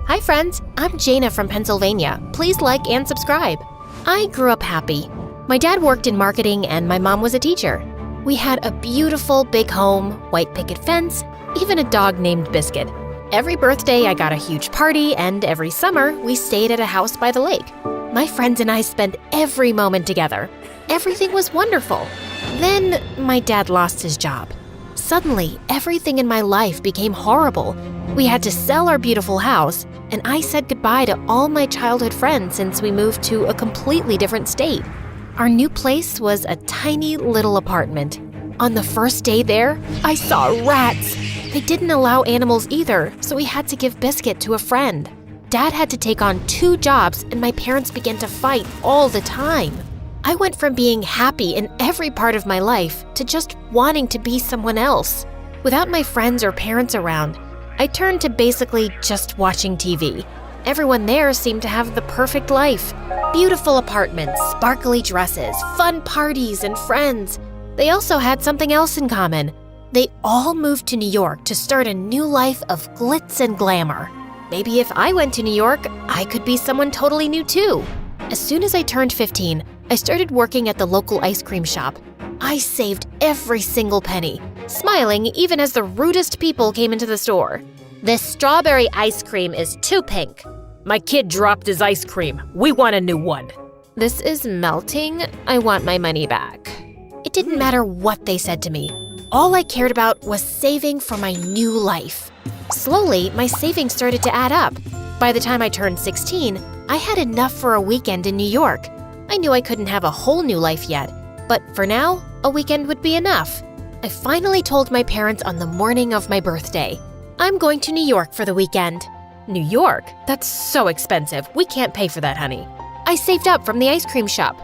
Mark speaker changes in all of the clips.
Speaker 1: Hi friends, I'm Jana from Pennsylvania. Please like and subscribe. I grew up happy. My dad worked in marketing and my mom was a teacher. We had a beautiful big home, white picket fence, even a dog named Biscuit. Every birthday I got a huge party, and every summer we stayed at a house by the lake. My friends and I spent every moment together. Everything was wonderful. Then my dad lost his job. Suddenly, everything in my life became horrible. We had to sell our beautiful house, and I said goodbye to all my childhood friends since we moved to a completely different state. Our new place was a tiny little apartment. On the first day there, I saw rats. They didn't allow animals either, so we had to give Biscuit to a friend. Dad had to take on 2 jobs, and my parents began to fight all the time. I went from being happy in every part of my life to just wanting to be someone else. Without my friends or parents around, I turned to basically just watching TV. Everyone there seemed to have the perfect life. Beautiful apartments, sparkly dresses, fun parties, and friends. They also had something else in common. They all moved to New York to start a new life of glitz and glamour. Maybe if I went to New York, I could be someone totally new too. As soon as I turned 15, I started working at the local ice cream shop. I saved every single penny, smiling even as the rudest people came into the store.
Speaker 2: This strawberry ice cream is too pink.
Speaker 3: My kid dropped his ice cream. We want a new one.
Speaker 1: This is melting. I want my money back. It didn't matter what they said to me. All I cared about was saving for my new life. Slowly, my savings started to add up. By the time I turned 16, I had enough for a weekend in New York. I knew I couldn't have a whole new life yet, but for now, a weekend would be enough. I finally told my parents on the morning of my birthday. I'm going to New York for the weekend.
Speaker 3: New York? That's so expensive. We can't pay for that, honey.
Speaker 1: I saved up from the ice cream shop.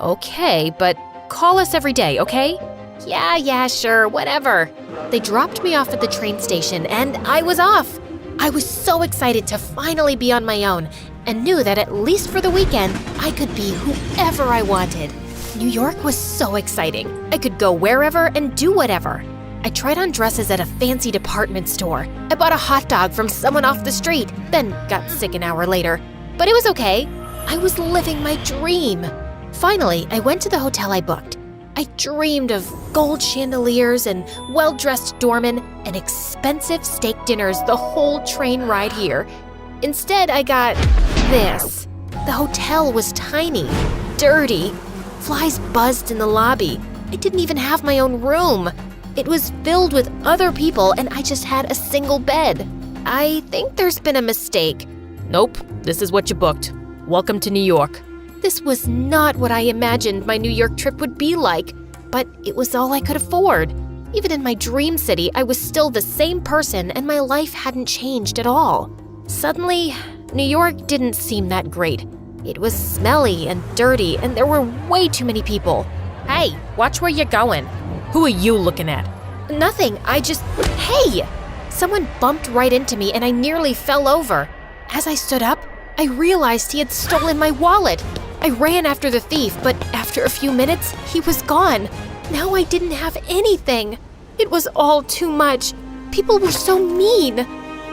Speaker 3: Okay, but call us every day, okay?
Speaker 1: Yeah, sure, whatever. They dropped me off at the train station and I was off. I was so excited to finally be on my own and knew that at least for the weekend, I could be whoever I wanted. New York was so exciting. I could go wherever and do whatever. I tried on dresses at a fancy department store. I bought a hot dog from someone off the street, then got sick an hour later. But it was okay. I was living my dream. Finally, I went to the hotel I booked. I dreamed of gold chandeliers and well-dressed doormen and expensive steak dinners the whole train ride here. Instead, I got this. The hotel was tiny, dirty. Flies buzzed in the lobby. I didn't even have my own room. It was filled with other people and I just had a single bed. I think there's been a mistake.
Speaker 3: Nope, this is what you booked. Welcome to New York.
Speaker 1: This was not what I imagined my New York trip would be like, but it was all I could afford. Even in my dream city, I was still the same person and my life hadn't changed at all. Suddenly, New York didn't seem that great. It was smelly and dirty and there were way too many people.
Speaker 3: Hey, watch where you're going. Who are you looking at?
Speaker 1: Nothing, Hey! Someone bumped right into me and I nearly fell over. As I stood up, I realized he had stolen my wallet. I ran after the thief, but after a few minutes, he was gone. Now I didn't have anything. It was all too much. People were so mean.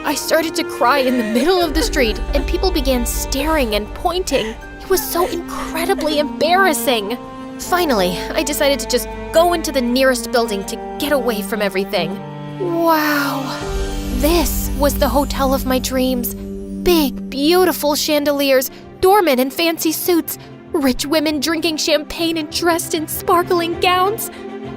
Speaker 1: I started to cry in the middle of the street, and people began staring and pointing. It was so incredibly embarrassing. Finally, I decided to just go into the nearest building to get away from everything. Wow. This was the hotel of my dreams. Big, beautiful chandeliers, doormen in fancy suits, rich women drinking champagne and dressed in sparkling gowns.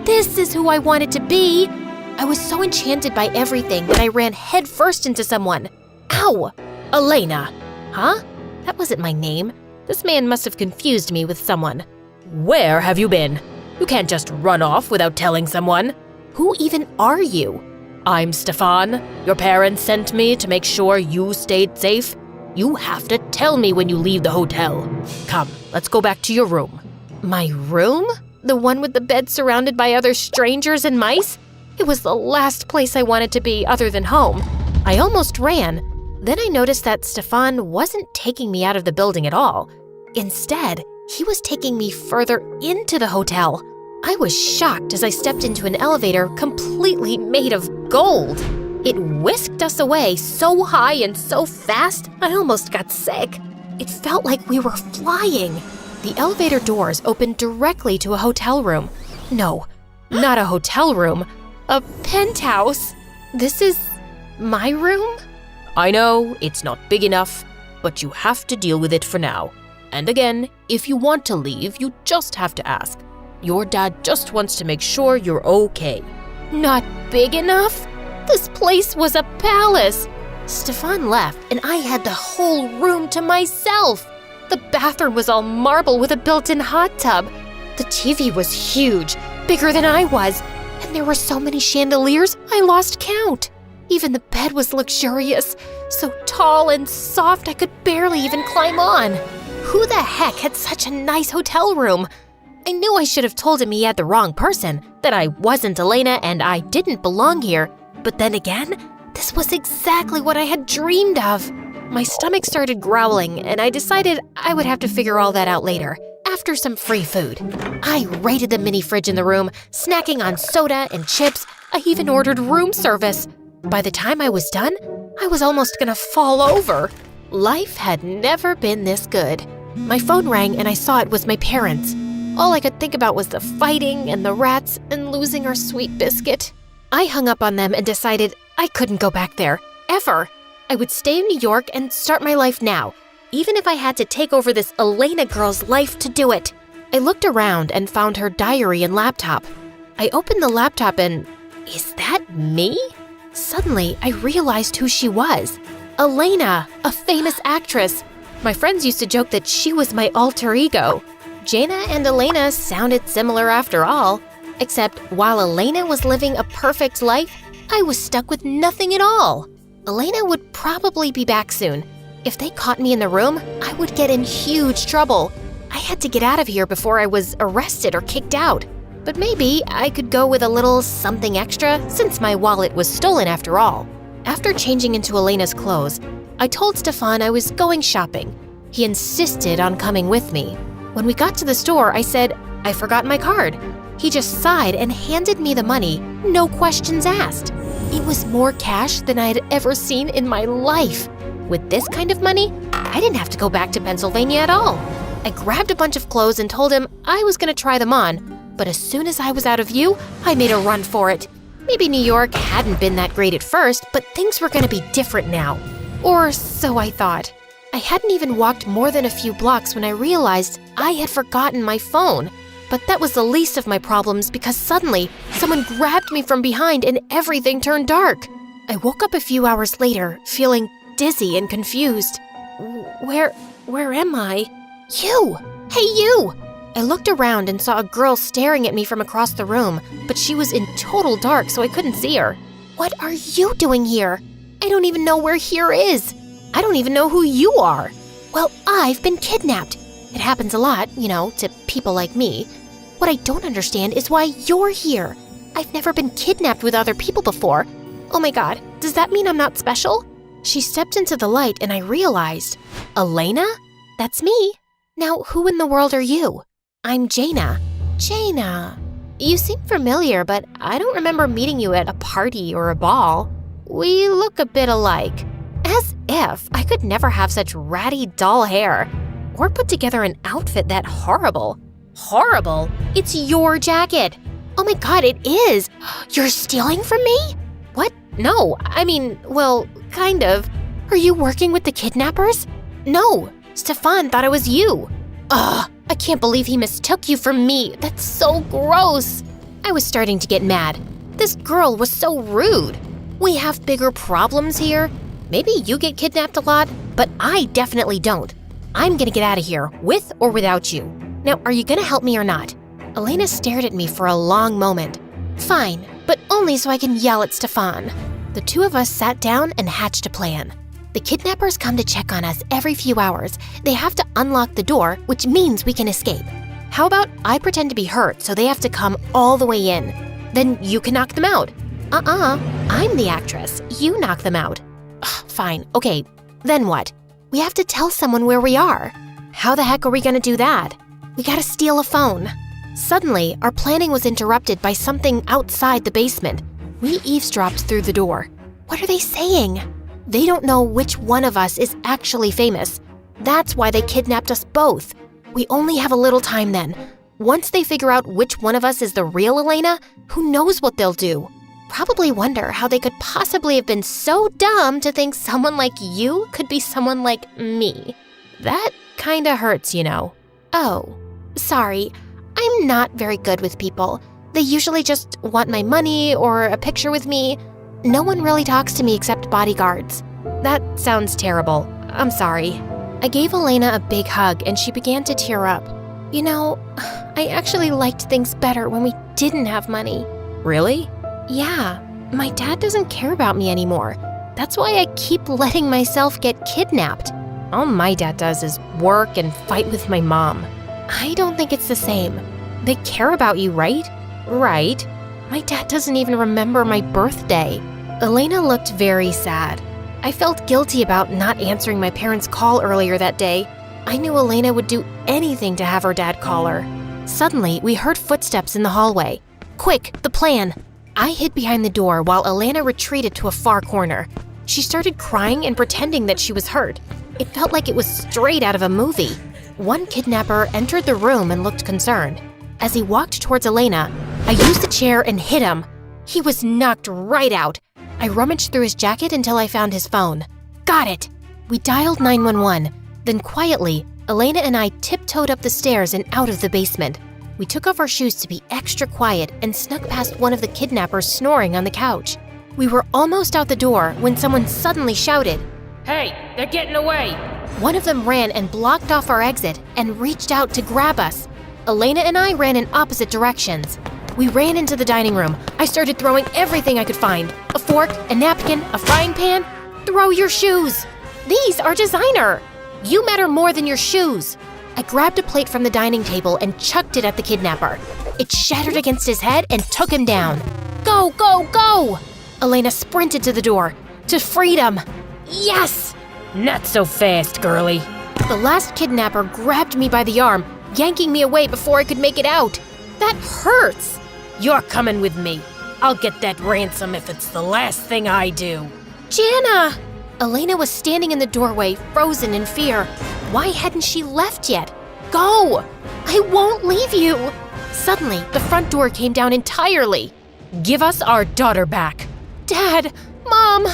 Speaker 1: This is who I wanted to be. I was so enchanted by everything that I ran headfirst into someone. Ow!
Speaker 3: Elena.
Speaker 1: Huh? That wasn't my name. This man must have confused me with someone.
Speaker 3: Where have you been? You can't just run off without telling someone.
Speaker 1: Who even are you?
Speaker 3: I'm Stefan. Your parents sent me to make sure you stayed safe. You have to tell me when you leave the hotel. Come, let's go back to your room.
Speaker 1: My room? The one with the bed surrounded by other strangers and mice? It was the last place I wanted to be other than home. I almost ran. Then I noticed that Stefan wasn't taking me out of the building at all. Instead, he was taking me further into the hotel. I was shocked as I stepped into an elevator completely made of gold. It whisked us away so high and so fast, I almost got sick. It felt like we were flying. The elevator doors opened directly to a hotel room. No, not a hotel room, a penthouse. This is my room?
Speaker 3: I know it's not big enough, but you have to deal with it for now. And again, if you want to leave, you just have to ask. Your dad just wants to make sure you're okay.
Speaker 1: Not big enough? This place was a palace. Stefan left and I had the whole room to myself. The bathroom was all marble with a built-in hot tub. The TV was huge, bigger than I was, and there were so many chandeliers I lost count. Even the bed was luxurious, so tall and soft I could barely even climb on. Who the heck had such a nice hotel room? I knew I should have told him he had the wrong person, that I wasn't Elena and I didn't belong here. But then again, this was exactly what I had dreamed of. My stomach started growling, and I decided I would have to figure all that out later, after some free food. I raided the mini fridge in the room, snacking on soda and chips. I even ordered room service. By the time I was done, I was almost gonna fall over. Life had never been this good. My phone rang and I saw it was my parents. All I could think about was the fighting and the rats and losing our sweet biscuit. I hung up on them and decided I couldn't go back there, ever. I would stay in New York and start my life now, even if I had to take over this Elena girl's life to do it. I looked around and found her diary and laptop. I opened the laptop and, is that me? Suddenly, I realized who she was. Elena, a famous actress. My friends used to joke that she was my alter ego. Jaina and Elena sounded similar after all, except while Elena was living a perfect life, I was stuck with nothing at all. Elena would probably be back soon. If they caught me in the room, I would get in huge trouble. I had to get out of here before I was arrested or kicked out. But maybe I could go with a little something extra since my wallet was stolen after all. After changing into Elena's clothes, I told Stefan I was going shopping. He insisted on coming with me. When we got to the store, I said, I forgot my card. He just sighed and handed me the money, no questions asked. It was more cash than I had ever seen in my life. With this kind of money, I didn't have to go back to Pennsylvania at all. I grabbed a bunch of clothes and told him I was going to try them on, but as soon as I was out of view, I made a run for it. Maybe New York hadn't been that great at first, but things were going to be different now. Or so I thought. I hadn't even walked more than a few blocks when I realized I had forgotten my phone. But that was the least of my problems because suddenly someone grabbed me from behind and everything turned dark. I woke up a few hours later, feeling dizzy and confused. Where am I? You! Hey, you! I looked around and saw a girl staring at me from across the room, but she was in total dark, so I couldn't see her. What are you doing here? I don't even know where here is. I don't even know who you are. Well, I've been kidnapped. It happens a lot, to people like me. What I don't understand is why you're here. I've never been kidnapped with other people before. Oh my God, does that mean I'm not special? She stepped into the light and I realized, Elena? That's me. Now, who in the world are you? I'm Jaina. Jaina. You seem familiar, but I don't remember meeting you at a party or a ball. We look a bit alike. As if I could never have such ratty, dull hair. Or put together an outfit that horrible. Horrible? It's your jacket. Oh my God, it is. You're stealing from me? What? No, well, kind of. Are you working with the kidnappers? No, Stefan thought it was you. Ugh, I can't believe he mistook you for me. That's so gross. I was starting to get mad. This girl was so rude. We have bigger problems here. Maybe you get kidnapped a lot, but I definitely don't. I'm gonna get out of here, with or without you. Now, are you gonna help me or not? Elena stared at me for a long moment. Fine, but only so I can yell at Stefan. The two of us sat down and hatched a plan. The kidnappers come to check on us every few hours. They have to unlock the door, which means we can escape. How about I pretend to be hurt so they have to come all the way in? Then you can knock them out. I'm the actress. You knock them out. Ugh, fine, okay, then what? We have to tell someone where we are. How the heck are we gonna do that? We gotta steal a phone. Suddenly, our planning was interrupted by something outside the basement. We eavesdropped through the door. What are they saying? They don't know which one of us is actually famous. That's why they kidnapped us both. We only have a little time then. Once they figure out which one of us is the real Elena, who knows what they'll do? Probably wonder how they could possibly have been so dumb to think someone like you could be someone like me. That kinda hurts, you know. Oh, sorry. I'm not very good with people. They usually just want my money or a picture with me. No one really talks to me except bodyguards. That sounds terrible. I'm sorry. I gave Elena a big hug and she began to tear up. You know, I actually liked things better when we didn't have money.
Speaker 3: Really?
Speaker 1: Yeah, my dad doesn't care about me anymore. That's why I keep letting myself get kidnapped.
Speaker 3: All my dad does is work and fight with my mom.
Speaker 1: I don't think it's the same.
Speaker 3: They care about you, right?
Speaker 1: Right. My dad doesn't even remember my birthday. Elena looked very sad. I felt guilty about not answering my parents' call earlier that day. I knew Elena would do anything to have her dad call her. Suddenly, we heard footsteps in the hallway. Quick, the plan! I hid behind the door while Elena retreated to a far corner. She started crying and pretending that she was hurt. It felt like it was straight out of a movie. One kidnapper entered the room and looked concerned. As he walked towards Elena, I used a chair and hit him. He was knocked right out. I rummaged through his jacket until I found his phone. Got it! We dialed 911. Then quietly, Elena and I tiptoed up the stairs and out of the basement. We took off our shoes to be extra quiet and snuck past one of the kidnappers snoring on the couch. We were almost out the door when someone suddenly shouted,
Speaker 3: Hey, they're getting away!
Speaker 1: One of them ran and blocked off our exit and reached out to grab us. Elena and I ran in opposite directions. We ran into the dining room. I started throwing everything I could find. A fork, a napkin, a frying pan. Throw your shoes! These are designer! You matter more than your shoes. I grabbed a plate from the dining table and chucked it at the kidnapper. It shattered against his head and took him down. Go, go, go! Elena sprinted to the door. To freedom! Yes!
Speaker 3: Not so fast, girlie.
Speaker 1: The last kidnapper grabbed me by the arm, yanking me away before I could make it out. That hurts!
Speaker 3: You're coming with me. I'll get that ransom if it's the last thing I do.
Speaker 1: Jana! Elena was standing in the doorway, frozen in fear. Why hadn't she left yet? Go! I won't leave you! Suddenly, the front door came down entirely.
Speaker 3: Give us our daughter back.
Speaker 1: Dad! Mom!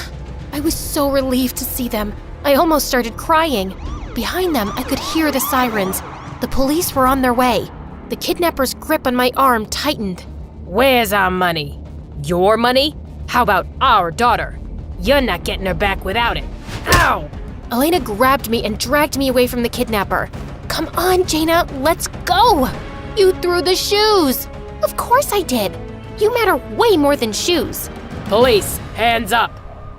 Speaker 1: I was so relieved to see them. I almost started crying. Behind them, I could hear the sirens. The police were on their way. The kidnapper's grip on my arm tightened.
Speaker 3: Where's our money? Your money? How about our daughter? You're not getting her back without it. Ow!
Speaker 1: Elena grabbed me and dragged me away from the kidnapper. Come on, Jana, let's go! You threw the shoes! Of course I did. You matter way more than shoes.
Speaker 3: Police, hands up!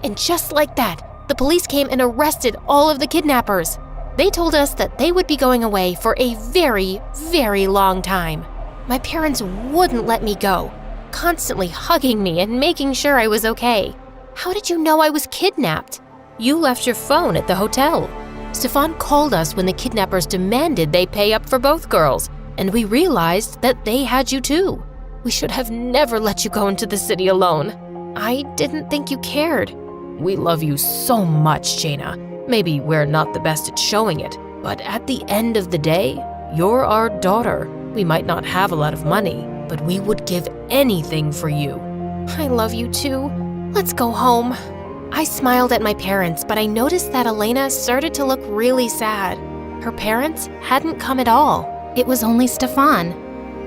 Speaker 1: And just like that, the police came and arrested all of the kidnappers. They told us that they would be going away for a very, very long time. My parents wouldn't let me go, constantly hugging me and making sure I was okay. How did you know I was kidnapped?
Speaker 3: You left your phone at the hotel. Stefan called us when the kidnappers demanded they pay up for both girls, and we realized that they had you too.
Speaker 1: We should have never let you go into the city alone. I didn't think you cared.
Speaker 3: We love you so much, Jana. Maybe we're not the best at showing it, but at the end of the day, you're our daughter. We might not have a lot of money, but we would give anything for you.
Speaker 1: I love you too. Let's go home. I smiled at my parents, but I noticed that Elena started to look really sad. Her parents hadn't come at all. It was only Stefan.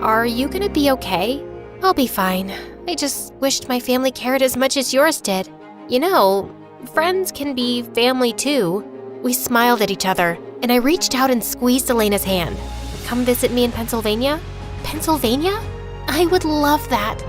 Speaker 1: Are you gonna be okay? I'll be fine. I just wished my family cared as much as yours did. You know, friends can be family too. We smiled at each other, and I reached out and squeezed Elena's hand. Come visit me in Pennsylvania? Pennsylvania? I would love that.